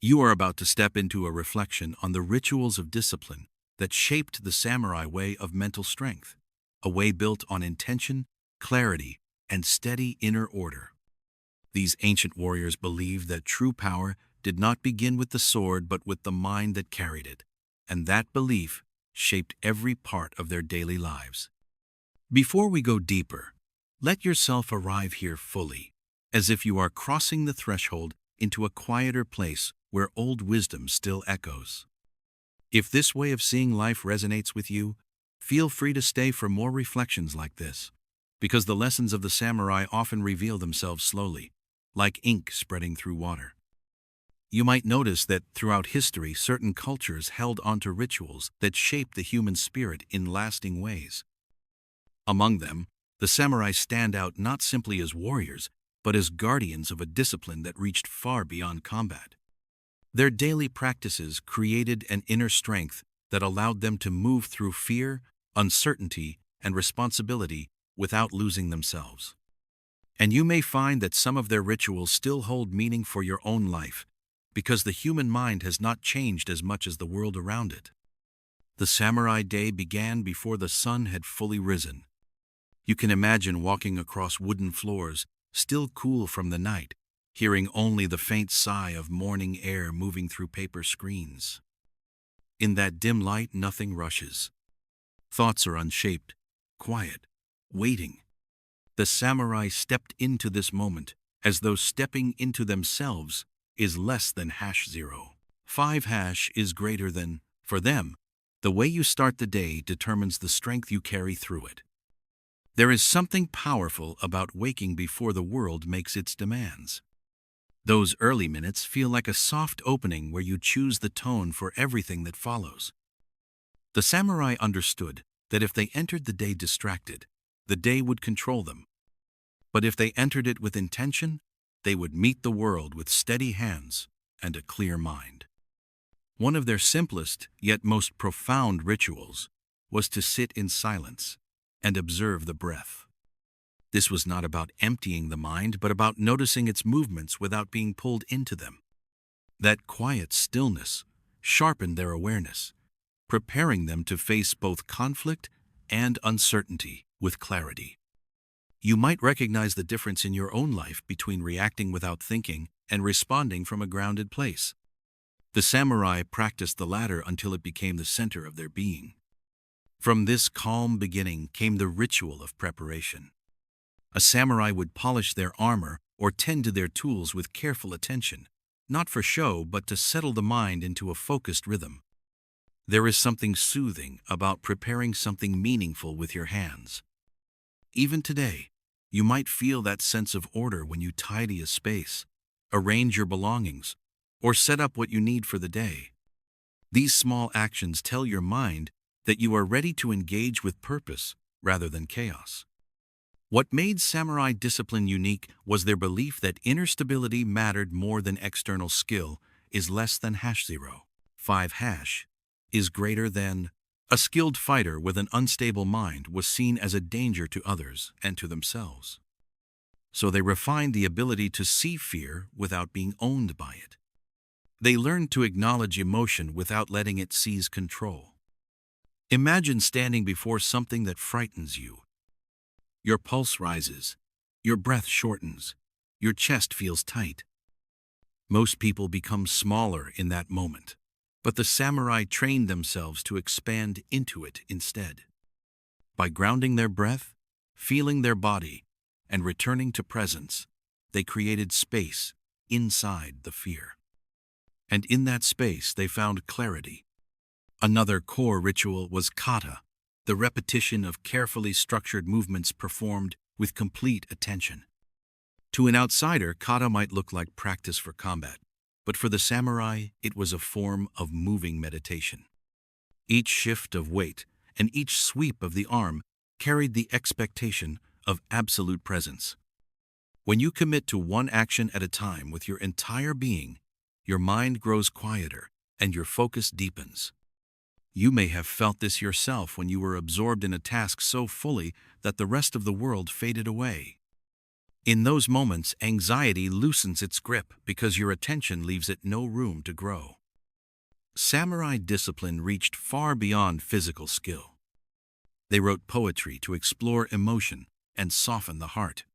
You are about to step into a reflection on the rituals of discipline that shaped the samurai way of mental strength, a way built on intention, clarity, and steady inner order. These ancient warriors believed that true power did not begin with the sword but with the mind that carried it, and that belief shaped every part of their daily lives. Before we go deeper, let yourself arrive here fully, as if you are crossing the threshold into a quieter place where old wisdom still echoes. If this way of seeing life resonates with you, feel free to stay for more reflections like this, because the lessons of the samurai often reveal themselves slowly, like ink spreading through water. You might notice that throughout history, certain cultures held onto rituals that shaped the human spirit in lasting ways. Among them, the samurai stand out not simply as warriors, but as guardians of a discipline that reached far beyond combat. Their daily practices created an inner strength that allowed them to move through fear, uncertainty, and responsibility without losing themselves. And you may find that some of their rituals still hold meaning for your own life, because the human mind has not changed as much as the world around it. The samurai day began before the sun had fully risen. You can imagine walking across wooden floors, still cool from the night, hearing only the faint sigh of morning air moving through paper screens. In that dim light, nothing rushes. Thoughts are unshaped, quiet, waiting. The samurai stepped into this moment as though stepping into themselves is less than #0. 5 is greater than, for them, the way you start the day determines the strength you carry through it. There is something powerful about waking before the world makes its demands. Those early minutes feel like a soft opening where you choose the tone for everything that follows. The samurai understood that if they entered the day distracted, the day would control them. But if they entered it with intention, they would meet the world with steady hands and a clear mind. One of their simplest yet most profound rituals was to sit in silence and observe the breath. This was not about emptying the mind, but about noticing its movements without being pulled into them. That quiet stillness sharpened their awareness, preparing them to face both conflict and uncertainty with clarity. You might recognize the difference in your own life between reacting without thinking and responding from a grounded place. The samurai practiced the latter until it became the center of their being. From this calm beginning came the ritual of preparation. A samurai would polish their armor or tend to their tools with careful attention, not for show but to settle the mind into a focused rhythm. There is something soothing about preparing something meaningful with your hands. Even today, you might feel that sense of order when you tidy a space, arrange your belongings, or set up what you need for the day. These small actions tell your mind that you are ready to engage with purpose rather than chaos. What made samurai discipline unique was their belief that inner stability mattered more than external skill is less than #0. 5 is greater than. A skilled fighter with an unstable mind was seen as a danger to others and to themselves. So they refined the ability to see fear without being owned by it. They learned to acknowledge emotion without letting it seize control. Imagine standing before something that frightens you. Your pulse rises, your breath shortens, your chest feels tight. Most people become smaller in that moment, but the samurai trained themselves to expand into it instead. By grounding their breath, feeling their body, and returning to presence, they created space inside the fear. And in that space they found clarity. Another core ritual was kata, the repetition of carefully structured movements performed with complete attention. To an outsider, kata might look like practice for combat, but for the samurai, it was a form of moving meditation. Each shift of weight and each sweep of the arm carried the expectation of absolute presence. When you commit to one action at a time with your entire being, your mind grows quieter and your focus deepens. You may have felt this yourself when you were absorbed in a task so fully that the rest of the world faded away. In those moments, anxiety loosens its grip because your attention leaves it no room to grow. Samurai discipline reached far beyond physical skill. They wrote poetry to explore emotion and soften the heart.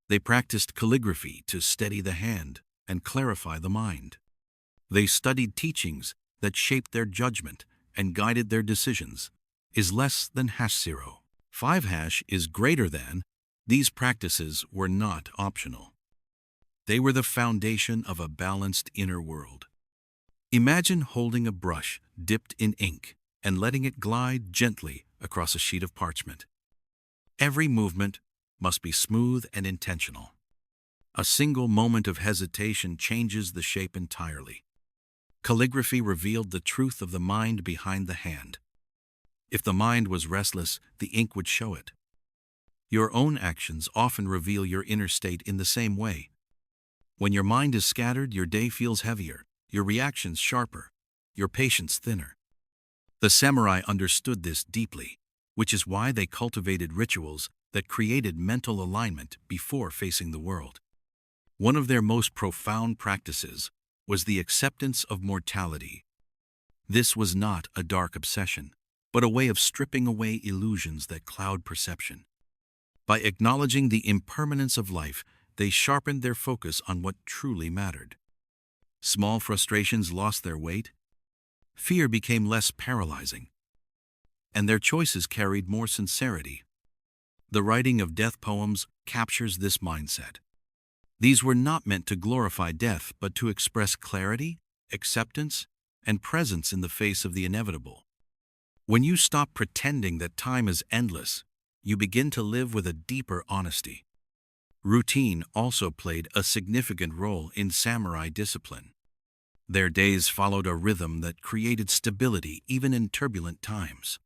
They practiced calligraphy to steady the hand and clarify the mind. They studied teachings that shaped their judgment and guided their decisions. Is less than #0. 5 is greater than. These practices were not optional. They were the foundation of a balanced inner world. Imagine holding a brush dipped in ink and letting it glide gently across a sheet of parchment. Every movement must be smooth and intentional. A single moment of hesitation changes the shape entirely. Calligraphy revealed the truth of the mind behind the hand. If the mind was restless, the ink would show it. Your own actions often reveal your inner state in the same way. When your mind is scattered, your day feels heavier, your reactions sharper, your patience thinner. The samurai understood this deeply, which is why they cultivated rituals that created mental alignment before facing the world. One of their most profound practices was the acceptance of mortality. This was not a dark obsession, but a way of stripping away illusions that cloud perception. By acknowledging the impermanence of life, they sharpened their focus on what truly mattered. Small frustrations lost their weight, fear became less paralyzing, and their choices carried more sincerity. The writing of death poems captures this mindset. These were not meant to glorify death, but to express clarity, acceptance, and presence in the face of the inevitable. When you stop pretending that time is endless, you begin to live with a deeper honesty. Routine also played a significant role in samurai discipline. Their days followed a rhythm that created stability even in turbulent times.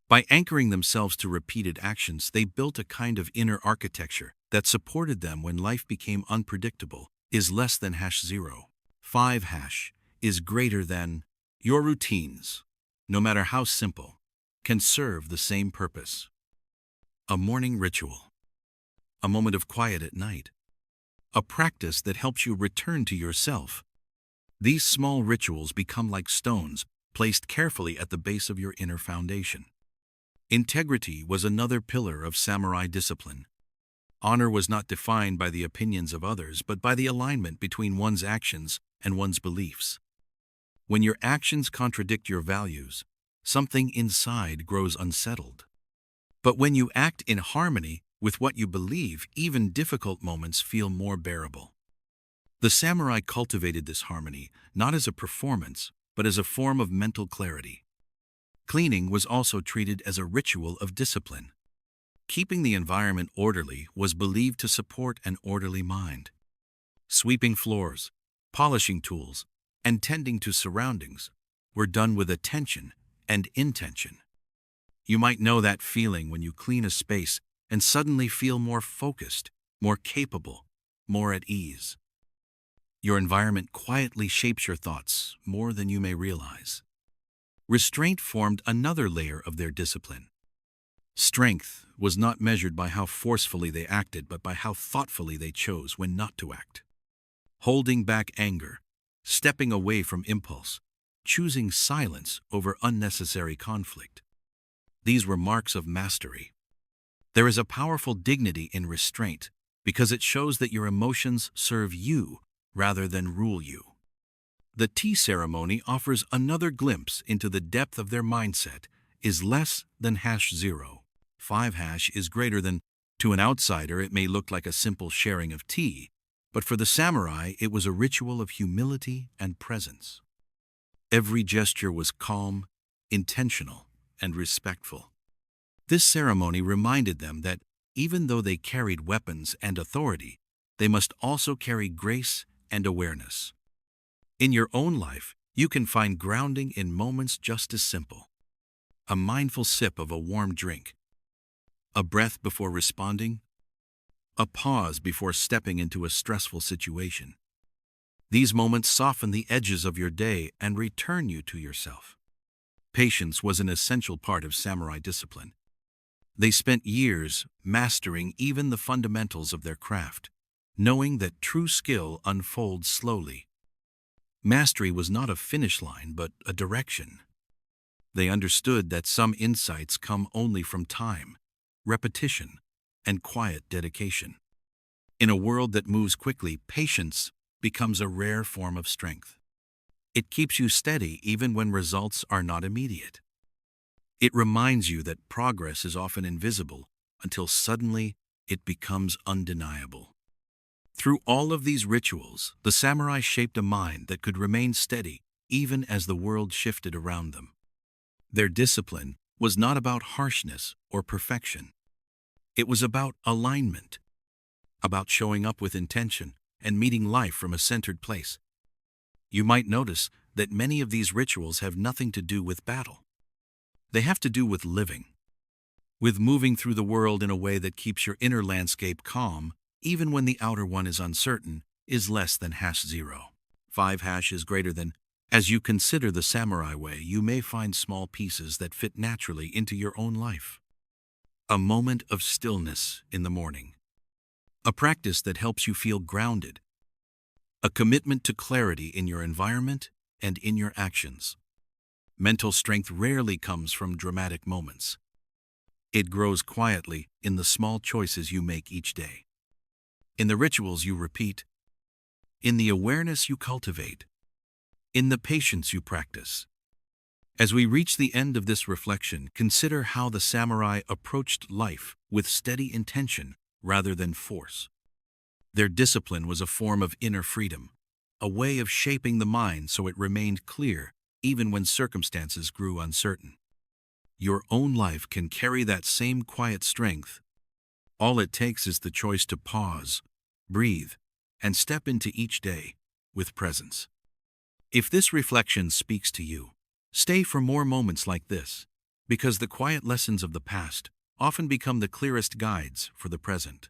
By anchoring themselves to repeated actions, they built a kind of inner architecture that supported them when life became unpredictable. Is less than #0. 5 is greater than. Your routines, no matter how simple, can serve the same purpose. A morning ritual, a moment of quiet at night, a practice that helps you return to yourself. These small rituals become like stones placed carefully at the base of your inner foundation. Integrity was another pillar of samurai discipline. Honor was not defined by the opinions of others, but by the alignment between one's actions and one's beliefs. When your actions contradict your values, something inside grows unsettled. But when you act in harmony with what you believe, even difficult moments feel more bearable. The samurai cultivated this harmony not as a performance, but as a form of mental clarity. Cleaning was also treated as a ritual of discipline. Keeping the environment orderly was believed to support an orderly mind. Sweeping floors, polishing tools, and tending to surroundings were done with attention and intention. You might know that feeling when you clean a space and suddenly feel more focused, more capable, more at ease. Your environment quietly shapes your thoughts more than you may realize. Restraint formed another layer of their discipline. Strength was not measured by how forcefully they acted, but by how thoughtfully they chose when not to act. Holding back anger, stepping away from impulse, choosing silence over unnecessary conflict. These were marks of mastery. There is a powerful dignity in restraint because it shows that your emotions serve you rather than rule you. The tea ceremony offers another glimpse into the depth of their mindset. Is less than #0. 5 is greater than. To an outsider, it may look like a simple sharing of tea, but for the samurai, it was a ritual of humility and presence. Every gesture was calm, intentional, and respectful. This ceremony reminded them that even though they carried weapons and authority, they must also carry grace and awareness. In your own life, you can find grounding in moments just as simple. A mindful sip of a warm drink, a breath before responding, a pause before stepping into a stressful situation. These moments soften the edges of your day and return you to yourself. Patience was an essential part of samurai discipline. They spent years mastering even the fundamentals of their craft, knowing that true skill unfolds slowly. Mastery was not a finish line, but a direction. They understood that some insights come only from time, repetition, and quiet dedication. In a world that moves quickly, patience becomes a rare form of strength. It keeps you steady even when results are not immediate. It reminds you that progress is often invisible until suddenly it becomes undeniable. Through all of these rituals, the samurai shaped a mind that could remain steady even as the world shifted around them. Their discipline was not about harshness or perfection. It was about alignment, about showing up with intention and meeting life from a centered place. You might notice that many of these rituals have nothing to do with battle. They have to do with living, with moving through the world in a way that keeps your inner landscape calm, even when the outer one is uncertain, is less than #0. 5 is greater than. As you consider the samurai way, you may find small pieces that fit naturally into your own life. A moment of stillness in the morning. A practice that helps you feel grounded. A commitment to clarity in your environment and in your actions. Mental strength rarely comes from dramatic moments. It grows quietly in the small choices you make each day, in the rituals you repeat, in the awareness you cultivate, in the patience you practice. As we reach the end of this reflection, consider how the samurai approached life with steady intention rather than force. Their discipline was a form of inner freedom, a way of shaping the mind so it remained clear even when circumstances grew uncertain. Your own life can carry that same quiet strength. All it takes is the choice to pause, breathe, and step into each day with presence. If this reflection speaks to you, stay for more moments like this, because the quiet lessons of the past often become the clearest guides for the present.